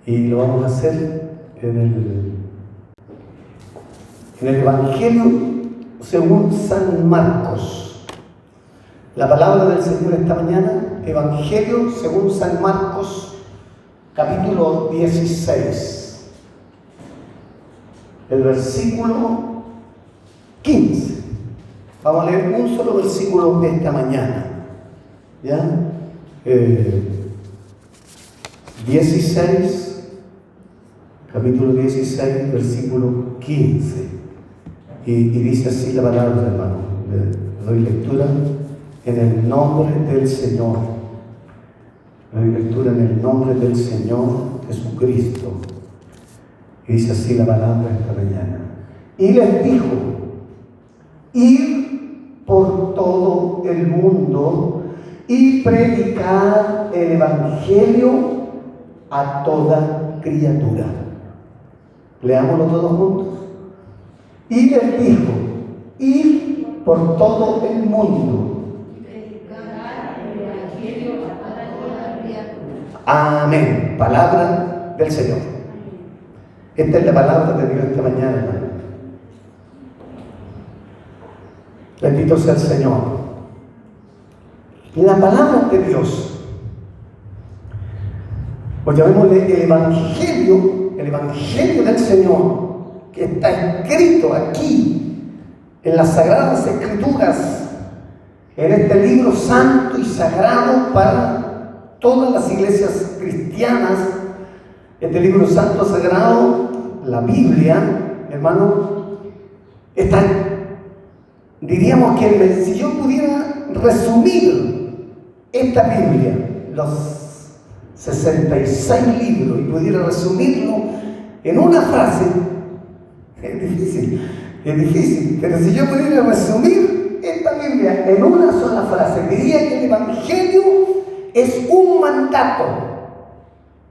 Y lo vamos a hacer en el Evangelio según San Marcos. La palabra del Señor esta mañana, Evangelio según San Marcos, capítulo 16, el versículo 15. Vamos a leer un solo versículo esta mañana. ¿Ya? 16, capítulo 16, versículo 15. Y dice así la palabra, hermano. Le doy lectura en el nombre del Señor. Le doy lectura en el nombre del Señor Jesucristo. Y dice así la palabra esta mañana. Y les dijo: ir por todo el mundo y predicar el Evangelio a toda criatura. Leámoslo todos juntos. Y les dijo: ir por todo el mundo y predicar el Evangelio a toda criatura. Amén. Palabra del Señor. Esta es la palabra de Dios esta mañana, hermano. Bendito sea el Señor. La palabra de Dios, o llamémosle el Evangelio del Señor, que está escrito aquí en las Sagradas Escrituras, en este libro santo y sagrado para todas las iglesias cristianas. Este libro santo sagrado, la Biblia, hermano, está, diríamos que si yo pudiera resumir esta Biblia, los 66 libros, y pudiera resumirlo en una frase, es difícil, pero si yo pudiera resumir esta Biblia en una sola frase, diría que el Evangelio es un mandato.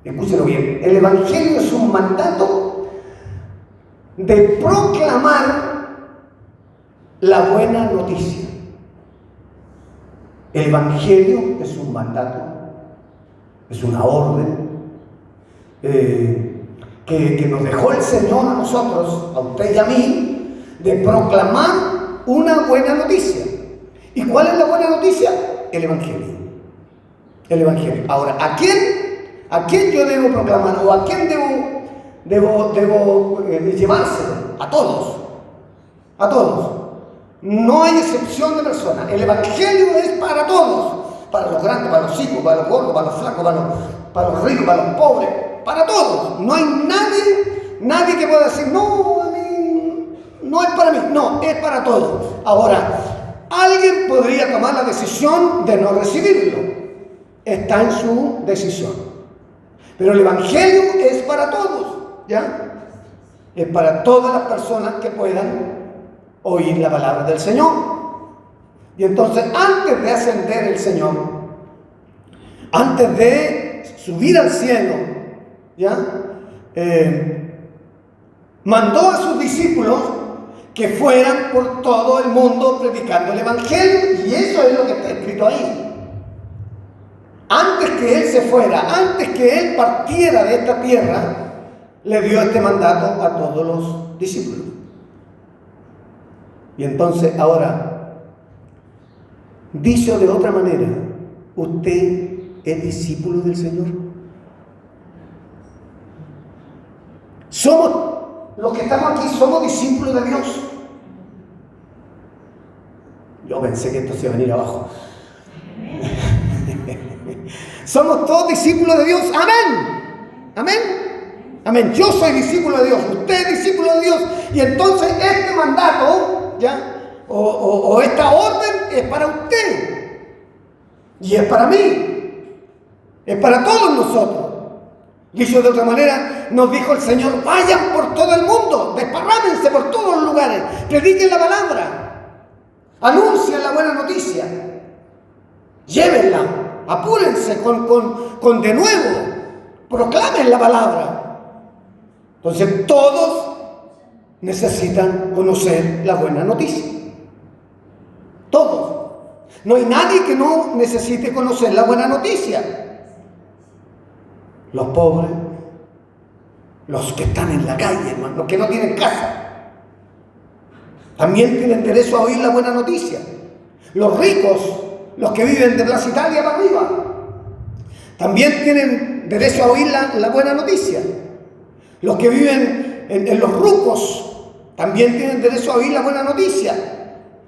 Escúchenlo bien, el Evangelio es un mandato de proclamar la buena noticia. El Evangelio es un mandato, es una orden que nos dejó el Señor a nosotros, a usted y a mí, de proclamar una buena noticia. ¿Y cuál es la buena noticia? El Evangelio. El Evangelio. Ahora, ¿a quién yo debo proclamar? ¿O a quién debo llevárselo? A todos. A todos. No hay excepción de personas. El Evangelio es para todos. Para los grandes, para los chicos, para los gordos, para los flacos, para los ricos, para los pobres. Para todos. No hay nadie que pueda decir: no, a mí no es para mí. No, es para todos. Ahora, alguien podría tomar la decisión de no recibirlo. Está en su decisión. Pero el Evangelio es para todos. ¿Ya? Es para todas las personas que puedan oír la palabra del Señor. Y entonces, antes de ascender el Señor, antes de subir al cielo, ¿ya? Mandó a sus discípulos que fueran por todo el mundo predicando el Evangelio, y eso es lo que está escrito ahí. Antes que Él se fuera, antes que Él partiera de esta tierra, le dio este mandato a todos los discípulos. Y entonces ahora, dicho de otra manera, ¿usted es discípulo del Señor? Los que estamos aquí somos discípulos de Dios. Yo pensé que esto se iba a venir abajo. Somos todos discípulos de Dios. Amén. Amén. Amén. Yo soy discípulo de Dios. Usted es discípulo de Dios. Y entonces este mandato, ¿ya? O esta orden es para usted. Y es para mí. Es para todos nosotros. Dicho de otra manera, nos dijo el Señor: vayan por todo el mundo, desparrámense por todos los lugares, prediquen la palabra, anuncien la buena noticia, llévenla, apúrense con de nuevo, proclamen la palabra. Entonces todos necesitan conocer la buena noticia. Todos. No hay nadie que no necesite conocer la buena noticia. Los pobres, Los que están en la calle, hermano, los que no tienen casa, también tienen derecho a oír la buena noticia. Los ricos, los que viven de Plaza Italia para arriba, también tienen derecho a oír la buena noticia. Los que viven en los rucos también tienen derecho a oír la buena noticia.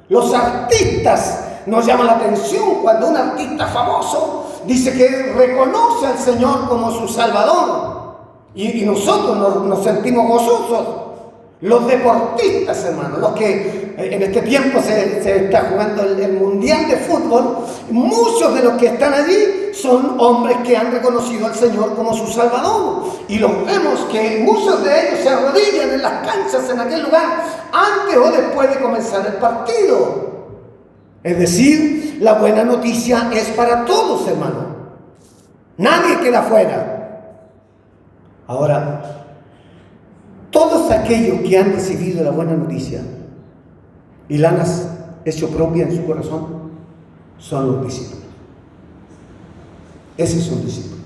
Los artistas, nos llama la atención cuando un artista famoso dice que reconoce al Señor como su Salvador. Y nosotros nos sentimos gozosos. Los deportistas, hermanos, los que en este tiempo se está jugando el Mundial de Fútbol, muchos de los que están allí son hombres que han reconocido al Señor como su Salvador. Y los vemos que muchos de ellos se arrodillan en las canchas en aquel lugar antes o después de comenzar el partido. Es decir, la buena noticia es para todos, hermanos. Nadie queda fuera. Ahora, todos aquellos que han recibido la buena noticia y la han hecho propia en su corazón son los discípulos. Ese es un discípulo.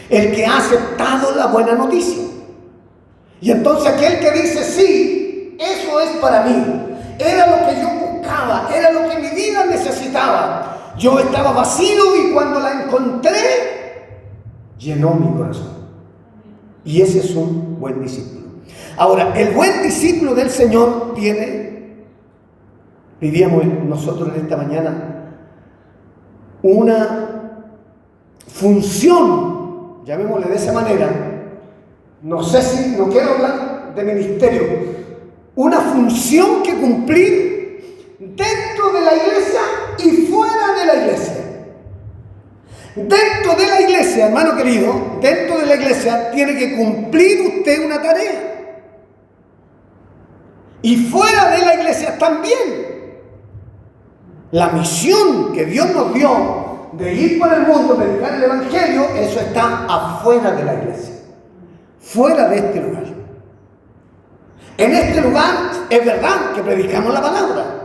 El que ha aceptado la buena noticia. Y entonces aquel que dice, sí, eso es para mí. Era lo que yo buscaba, era lo que mi vida necesitaba. Yo estaba vacío y cuando la encontré, llenó mi corazón. Y ese es un buen discípulo. Ahora, el buen discípulo del Señor tiene, diríamos nosotros en esta mañana, una función, llamémosle de esa manera. No sé si, no quiero hablar de ministerio, una función que cumplir dentro de la iglesia y fuera de la iglesia. Dentro de la iglesia, hermano querido, dentro de la iglesia tiene que cumplir usted una tarea. Y fuera de la iglesia también. La misión que Dios nos dio de ir por el mundo, predicar el evangelio, eso está afuera de la iglesia. Fuera de este lugar. En este lugar es verdad que predicamos la palabra.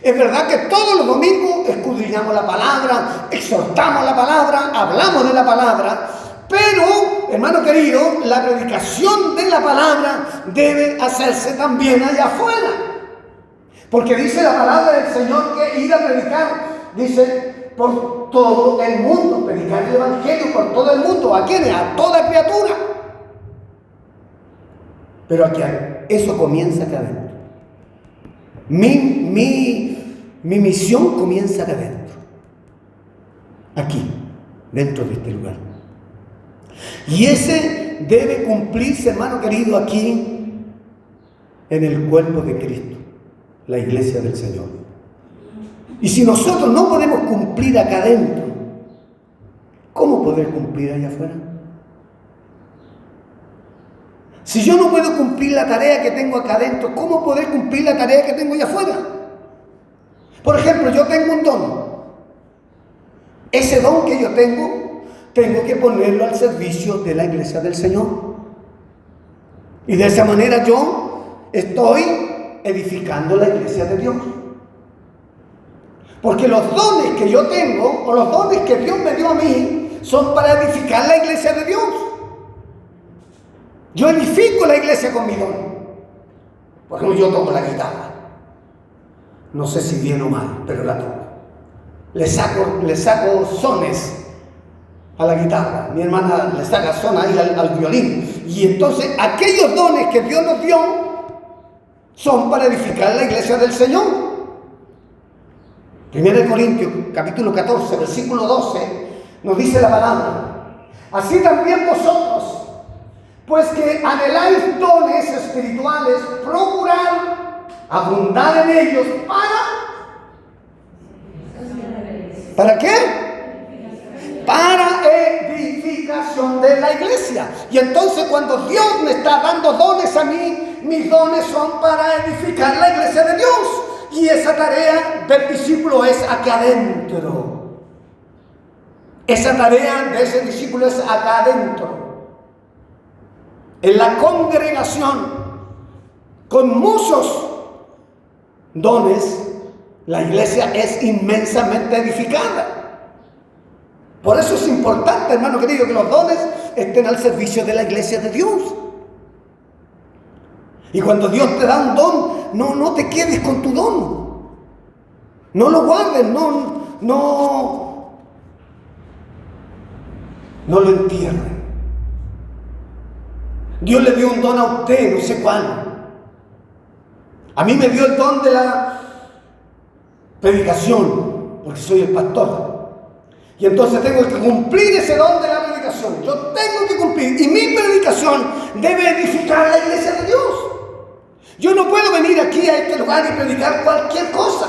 Es verdad que todos los domingos escudriñamos la palabra, exhortamos la palabra, hablamos de la palabra, pero, hermano querido, la predicación de la palabra debe hacerse también allá afuera. Porque dice la palabra del Señor que ir a predicar, dice, por todo el mundo, predicar el evangelio por todo el mundo. ¿A quiénes? A toda criatura. Pero aquí eso comienza acá adentro. Mi misión comienza acá adentro. Aquí, dentro de este lugar. Y ese debe cumplirse, hermano querido, aquí en el cuerpo de Cristo, la iglesia del Señor. Y si nosotros no podemos cumplir acá adentro, ¿cómo poder cumplir allá afuera? Si yo no puedo cumplir la tarea que tengo acá adentro, ¿cómo poder cumplir la tarea que tengo allá afuera? Por ejemplo, yo tengo un don. Ese don que yo tengo que ponerlo al servicio de la iglesia del Señor. Y de esa manera yo estoy edificando la iglesia de Dios. Porque los dones que yo tengo, o los dones que Dios me dio a mí, son para edificar la iglesia de Dios. Yo edifico la iglesia con mi don. Por ejemplo, yo toco la guitarra. No sé si bien o mal, pero la toco. Le saco sones a la guitarra. Mi hermana le saca son ahí al violín. Y entonces aquellos dones que Dios nos dio son para edificar la iglesia del Señor. 1 Corintios capítulo 14, versículo 12, nos dice la palabra: así también vosotros, pues que anheláis dones espirituales, procurad abundar en ellos ¿para qué? Para edificación de la iglesia. Y entonces cuando Dios me está dando dones a mí, mis dones son para edificar la iglesia de Dios. Y esa tarea del discípulo es acá adentro. Esa tarea de ese discípulo es acá adentro. En la congregación, con muchos dones, la iglesia es inmensamente edificada. Por eso es importante, hermano querido, que los dones estén al servicio de la iglesia de Dios. Y cuando Dios te da un don, no te quedes con tu don. No lo guardes, no lo entierres. Dios le dio un don a usted, no sé cuál. A mí me dio el don de la predicación, porque soy el pastor. Y entonces tengo que cumplir ese don de la predicación. Yo tengo que cumplir. Y mi predicación debe edificar la iglesia de Dios. Yo no puedo venir aquí a este lugar y predicar cualquier cosa.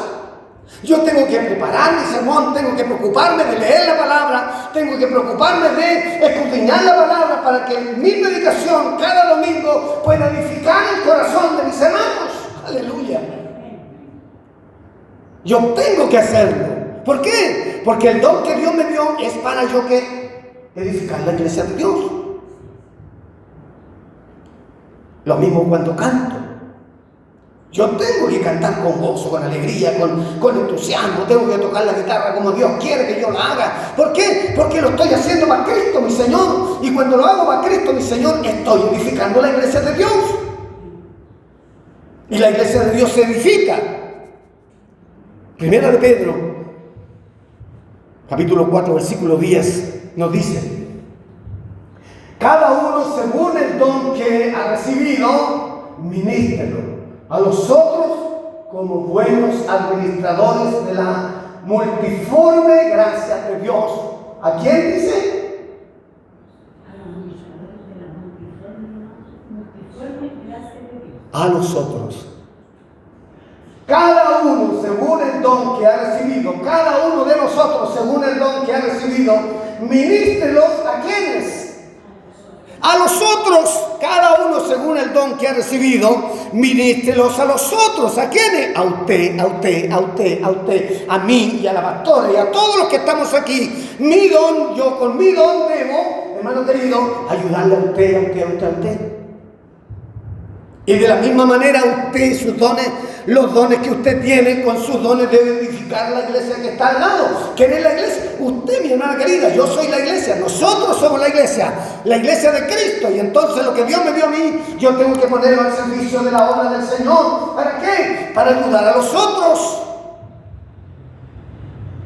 Yo tengo que preparar mi sermón, tengo que preocuparme de leer la palabra, tengo que preocuparme de escudriñar la palabra para que mi predicación cada domingo pueda edificar el corazón de mis hermanos. Aleluya. Yo tengo que hacerlo. ¿Por qué? Porque el don que Dios me dio es para yo que edificar la iglesia de Dios. Lo mismo cuando canto. Yo tengo que cantar con gozo, con alegría, con entusiasmo. Tengo que tocar la guitarra como Dios quiere que yo la haga. ¿Por qué? Porque lo estoy haciendo para Cristo, mi Señor. Y cuando lo hago para Cristo, mi Señor, estoy edificando la iglesia de Dios. Y la iglesia de Dios se edifica. Primera de Pedro, capítulo 4, versículo 10, nos dice: cada uno según el don que ha recibido, ministrelo a los otros como buenos administradores de la multiforme gracia de Dios. ¿A quién dice? A los otros. Cada uno según el don que ha recibido, cada uno de nosotros según el don que ha recibido, ministrelos a quienes. A los otros, cada uno según el don que ha recibido, ministrelos a los otros. ¿A quiénes? A usted, a usted, a usted, a usted, a mí y a la pastora y a todos los que estamos aquí. Mi don, yo con mi don debo, hermano querido, ayudarle a usted, a usted, a usted, a usted. Y de la misma manera usted, sus dones, los dones que usted tiene, con sus dones debe edificar la iglesia que está al lado. ¿Quién es la iglesia? Usted, mi hermana querida, yo soy la iglesia, nosotros somos la iglesia de Cristo. Y entonces lo que Dios me dio a mí, yo tengo que ponerlo al servicio de la obra del Señor. ¿Para qué? Para ayudar a los otros.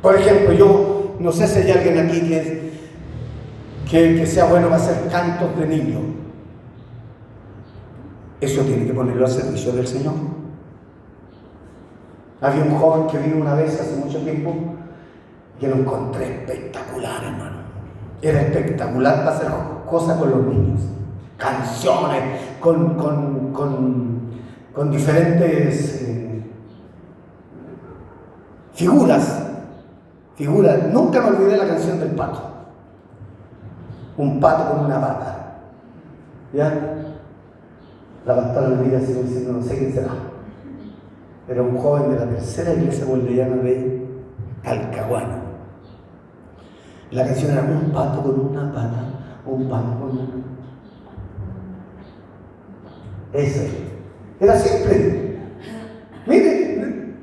Por ejemplo, yo no sé si hay alguien aquí que sea bueno para hacer cantos de niños. Eso tiene que ponerlo al servicio del Señor. Había un joven que vino una vez hace mucho tiempo que lo encontré espectacular, hermano. Era espectacular para hacer cosas con los niños. Canciones, con diferentes figuras. Nunca me olvidé la canción del pato. Un pato con una pata. ¿Ya? La pastora Olvida sigue diciendo, no sé quién será. Era un joven de la tercera iglesia boliviana de Talcahuano. La canción era un pato con una pata, un pato con una... Eso era simple. Mire,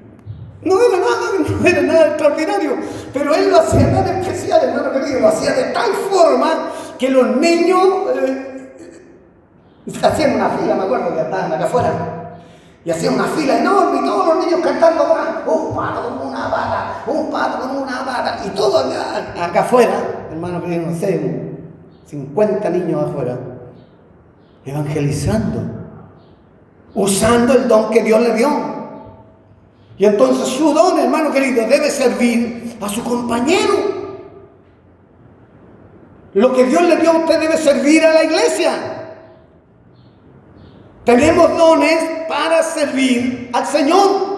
no era nada extraordinario, pero él lo hacía tan especial, hermano querido, lo hacía de tal forma que los niños hacían una fila, me acuerdo que andaban acá afuera. Y hacía una fila enorme y todos los niños cantando atrás, un pato con una pata, un pato con una pata, y todo acá afuera, hermano, que no sé, 50 niños afuera, evangelizando, usando el don que Dios le dio. Y entonces su don, hermano querido, debe servir a su compañero. Lo que Dios le dio a usted debe servir a la iglesia. Tenemos dones para servir al Señor.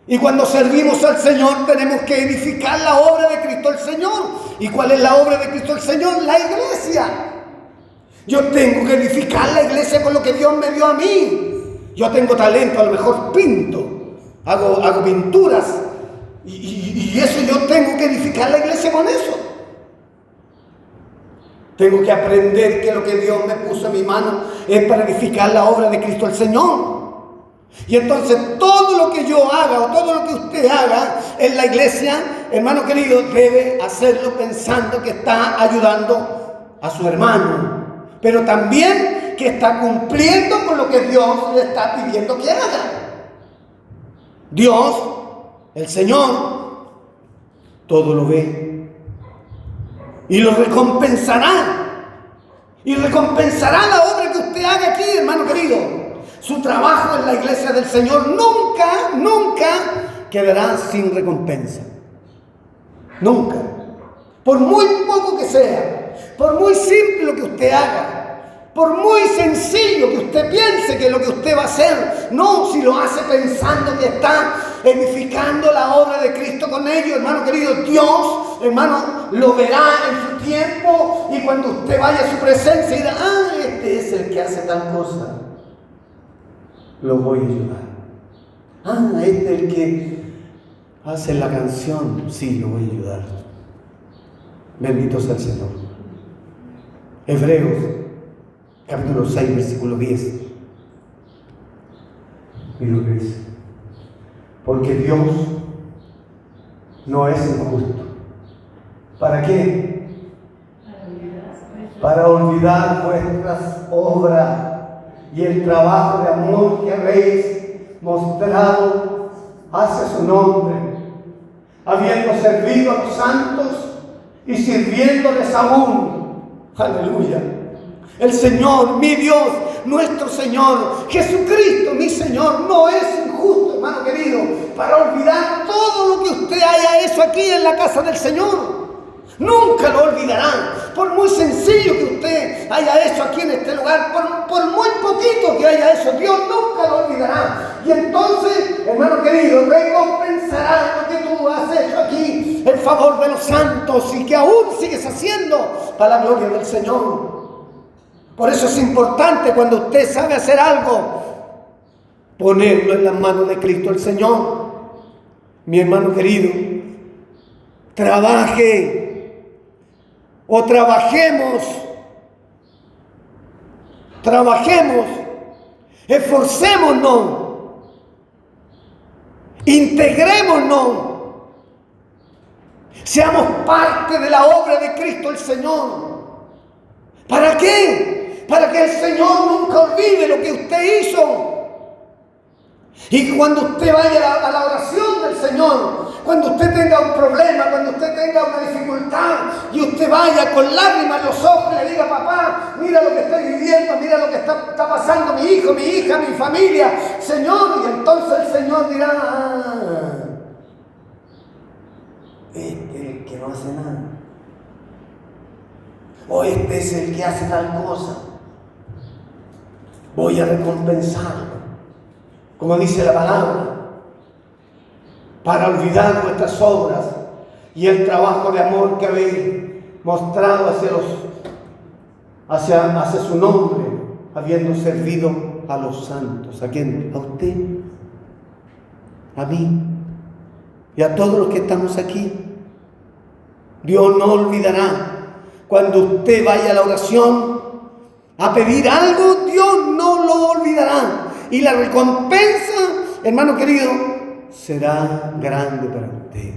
Y cuando servimos al Señor tenemos que edificar la obra de Cristo el Señor. ¿Y cuál es la obra de Cristo el Señor? La iglesia. Yo tengo que edificar la iglesia con lo que Dios me dio a mí. Yo tengo talento, a lo mejor pinto, hago pinturas. Y eso yo tengo que edificar la iglesia con eso. Tengo que aprender que lo que Dios me puso en mi mano es para edificar la obra de Cristo el Señor. Y entonces todo lo que yo haga o todo lo que usted haga en la iglesia, hermano querido, debe hacerlo pensando que está ayudando a su hermano. Pero también que está cumpliendo con lo que Dios le está pidiendo que haga. Dios, el Señor, todo lo ve y lo recompensará. Y recompensará la obra que usted haga aquí, hermano querido. Su trabajo en la iglesia del Señor nunca quedará sin recompensa. Nunca. Por muy poco que sea, por muy simple lo que usted haga, por muy sencillo que usted piense que lo que usted va a hacer, no, si lo hace pensando que está edificando la obra de Cristo con ello, hermano querido, Dios, hermano, lo verá en su tiempo, y cuando usted vaya a su presencia dirá, este es el que hace tal cosa, lo voy a ayudar. Este es el que hace la canción, sí, lo voy a ayudar. Bendito sea el Señor. Hebreos capítulo 6, versículo 10. Y lo que dice: porque Dios no es injusto. ¿Para qué? Para olvidar vuestras obras y el trabajo de amor que habéis mostrado hacia su nombre, habiendo servido a los santos y sirviéndoles aún. Aleluya. El Señor, mi Dios, nuestro Señor, Jesucristo, mi Señor, no es injusto, hermano querido, para olvidar todo lo que usted haya hecho aquí en la casa del Señor. Nunca lo olvidarán. Por muy sencillo que usted haya hecho aquí en este lugar, por muy poquito que haya hecho, Dios nunca lo olvidará. Y entonces, hermano querido, recompensará lo que tú has hecho aquí en favor de los santos y que aún sigues haciendo para la gloria del Señor. Por eso es importante, cuando usted sabe hacer algo, ponerlo en las manos de Cristo el Señor. Mi hermano querido, trabaje o trabajemos, esforcémonos, integrémonos, seamos parte de la obra de Cristo el Señor. ¿Para qué? Para que el Señor nunca olvide lo que usted hizo. Y cuando usted vaya a la oración del Señor, cuando usted tenga un problema, cuando usted tenga una dificultad, y usted vaya con lágrimas en los ojos y le diga: papá, mira lo que estoy viviendo, mira lo que está pasando mi hijo, mi hija, mi familia, Señor. Y entonces el Señor dirá: este es el que no hace nada. O este es el que hace tal cosa. Voy a recompensarlo. Como dice la palabra, para olvidar vuestras obras y el trabajo de amor que habéis mostrado hacia su nombre, habiendo servido a los santos. ¿A quién? A usted, a mí y a todos los que estamos aquí. Dios no olvidará. Cuando usted vaya a la oración a pedir algo, Dios no lo olvidará. Y la recompensa, hermano querido, será grande para usted.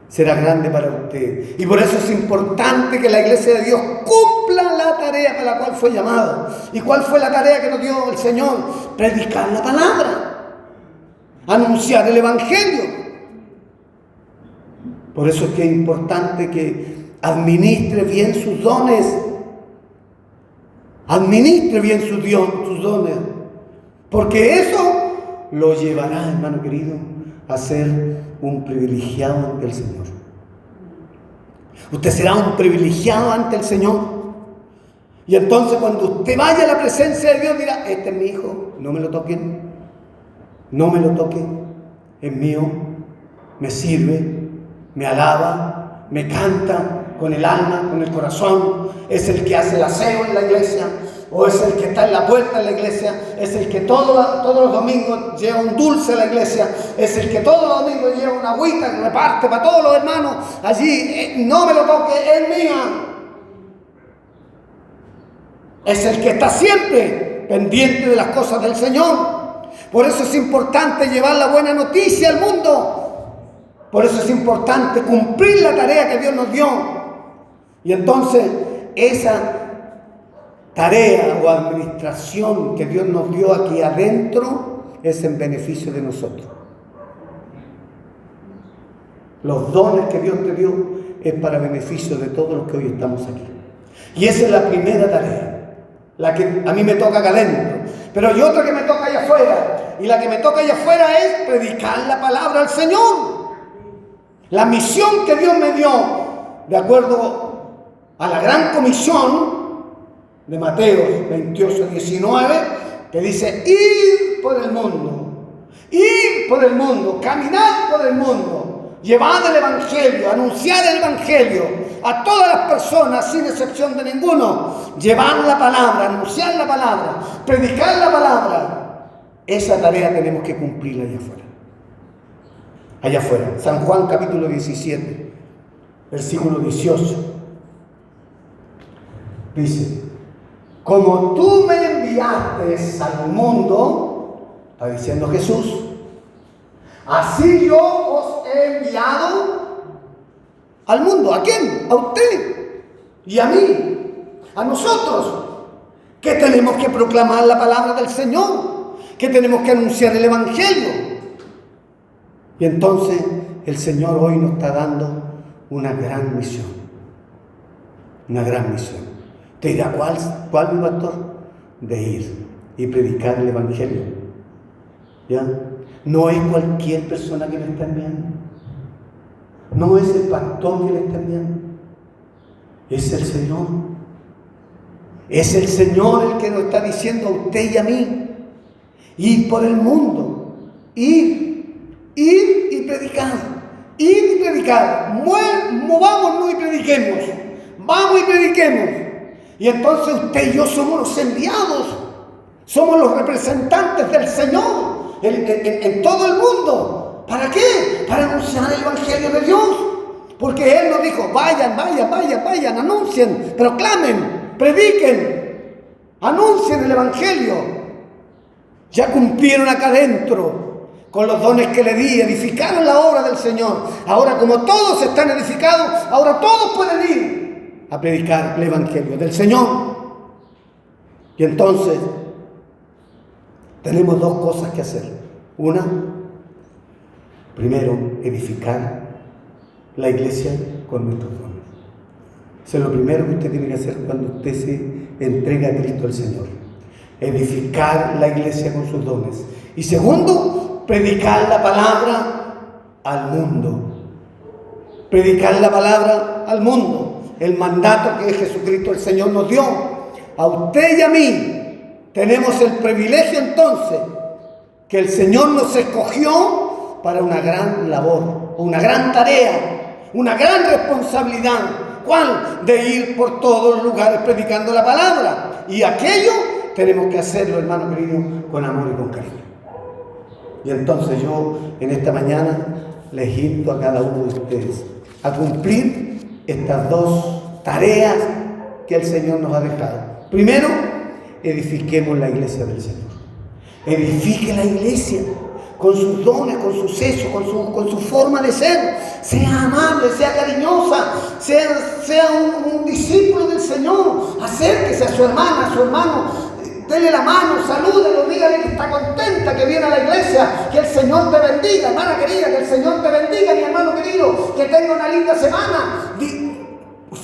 Será grande para usted. Y por eso es importante que la iglesia de Dios cumpla la tarea para la cual fue llamado. ¿Y cuál fue la tarea que nos dio el Señor? Predicar la palabra, anunciar el evangelio. Por eso es que es importante que administre bien sus dones. Administre bien sus dones. Porque eso lo llevará, hermano querido, a ser un privilegiado ante el Señor. Usted será un privilegiado ante el Señor. Y entonces cuando usted vaya a la presencia de Dios dirá: este es mi hijo, no me lo toquen. No me lo toquen. Es mío, me sirve, me alaba, me canta con el alma, con el corazón. Es el que hace el aseo en la iglesia. O es el que está en la puerta de la iglesia, es el que todos los domingos lleva un dulce a la iglesia, es el que todos los domingos lleva una agüita que reparte para todos los hermanos allí. No me lo toque, es mía. Es el que está siempre pendiente de las cosas del Señor. Por eso es importante llevar la buena noticia al mundo. Por eso es importante cumplir la tarea que Dios nos dio. Y entonces esa tarea o administración que Dios nos dio aquí adentro es en beneficio de nosotros. Los dones que Dios te dio es para beneficio de todos los que hoy estamos aquí. Y esa es la primera tarea, la que a mí me toca acá adentro. Pero hay otra que me toca allá afuera. Y la que me toca allá afuera es predicar la palabra al Señor. La misión que Dios me dio, de acuerdo a la gran comisión de Mateo 28, 19, que dice: ir por el mundo, caminar por el mundo, llevar el Evangelio, anunciar el Evangelio a todas las personas, sin excepción de ninguno. Llevar la palabra, anunciar la palabra, predicar la palabra. Esa tarea tenemos que cumplirla allá afuera. Allá afuera. San Juan capítulo 17, versículo 18. Dice: como tú me enviaste al mundo, está diciendo Jesús, así yo os he enviado al mundo. ¿A quién? A usted y a mí, a nosotros, que tenemos que proclamar la palabra del Señor, que tenemos que anunciar el Evangelio. Y entonces el Señor hoy nos está dando una gran misión. Una gran misión. ¿Te dirá cuál, mi pastor? De ir y predicar el Evangelio. ¿Ya? No es cualquier persona que le está enviando. No es el pastor que le está enviando. Es el Señor. Es el Señor el que nos está diciendo a usted y a mí: ir por el mundo, ir y predicar, ir y predicar. Movámonos y prediquemos, vamos y prediquemos. Y entonces usted y yo somos los enviados, somos los representantes del Señor en todo el mundo. ¿Para qué? Para anunciar el Evangelio de Dios. Porque Él nos dijo: vayan, anuncien, proclamen, prediquen, anuncien el Evangelio. Ya cumplieron acá adentro con los dones que le di, edificaron la obra del Señor. Ahora, como todos están edificados, ahora todos pueden ir a predicar el Evangelio del Señor. Y entonces tenemos dos cosas que hacer. Una, primero, edificar la iglesia con nuestros dones. Eso es lo primero que usted tiene que hacer cuando usted se entrega a Cristo el Señor. Edificar la iglesia con sus dones. Y segundo, predicar la palabra al mundo. Predicar la palabra al mundo. El mandato que Jesucristo el Señor nos dio a usted y a mí. Tenemos el privilegio entonces que el Señor nos escogió para una gran labor, una gran tarea, una gran responsabilidad. ¿Cuál? De ir por todos los lugares predicando la palabra. Y aquello tenemos que hacerlo, hermano querido, con amor y con cariño. Y entonces yo en esta mañana les invito a cada uno de ustedes a cumplir estas dos tareas que el Señor nos ha dejado. Primero, edifiquemos la iglesia del Señor. Edifique la iglesia con sus dones, con sus hechos, con su forma de ser. Sea amable, sea cariñosa, sea un discípulo del Señor. Acérquese a su hermana, a su hermano. Dele la mano, salúdelo, dígale que está contenta, que viene a la iglesia, que el Señor te bendiga, hermana querida, que el Señor te bendiga, mi hermano querido, que tenga una linda semana.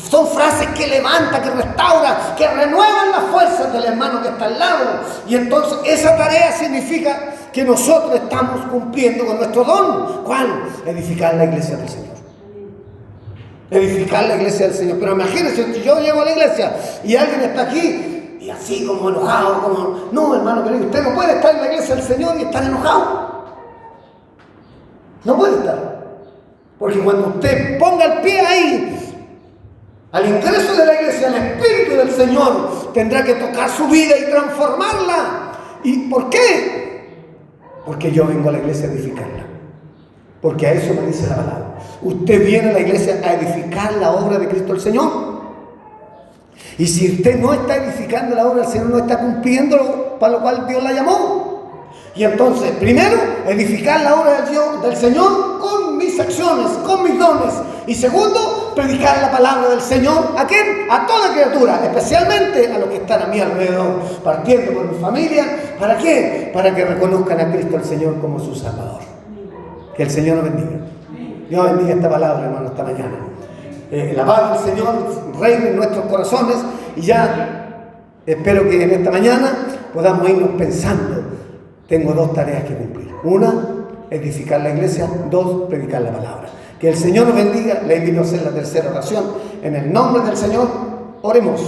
Son frases que levantan, que restauran, que renuevan las fuerzas del hermano que está al lado. Y entonces esa tarea significa que nosotros estamos cumpliendo con nuestro don. ¿Cuál? Edificar la iglesia del Señor. Edificar la iglesia del Señor. Pero imagínense, si yo llego a la iglesia y alguien está aquí y así como enojado, como... No, hermano querido, usted no puede estar en la iglesia del Señor y estar enojado. No puede estar. Porque cuando usted ponga el pie ahí, al ingreso de la iglesia, el Espíritu del Señor tendrá que tocar su vida y transformarla. ¿Y por qué? Porque yo vengo a la iglesia a edificarla. Porque a eso me dice la palabra. Usted viene a la iglesia a edificar la obra de Cristo el Señor. Y si usted no está edificando la obra del Señor, no está cumpliendo para lo cual Dios la llamó. Y entonces, primero, edificar la obra del Señor con mis acciones, con mis dones. Y segundo, predicar la palabra del Señor. ¿A quién? A toda criatura, especialmente a los que están a mi alrededor, partiendo por mi familia. ¿Para qué? Para que reconozcan a Cristo el Señor como su Salvador. Que el Señor nos bendiga. Dios bendiga esta palabra, hermano, esta mañana. La paz del Señor reine en nuestros corazones y ya espero que en esta mañana podamos irnos pensando. Tengo dos tareas que cumplir. Una, edificar la iglesia. Dos, predicar la palabra. Que el Señor nos bendiga. Le invito a hacer la tercera oración. En el nombre del Señor, oremos.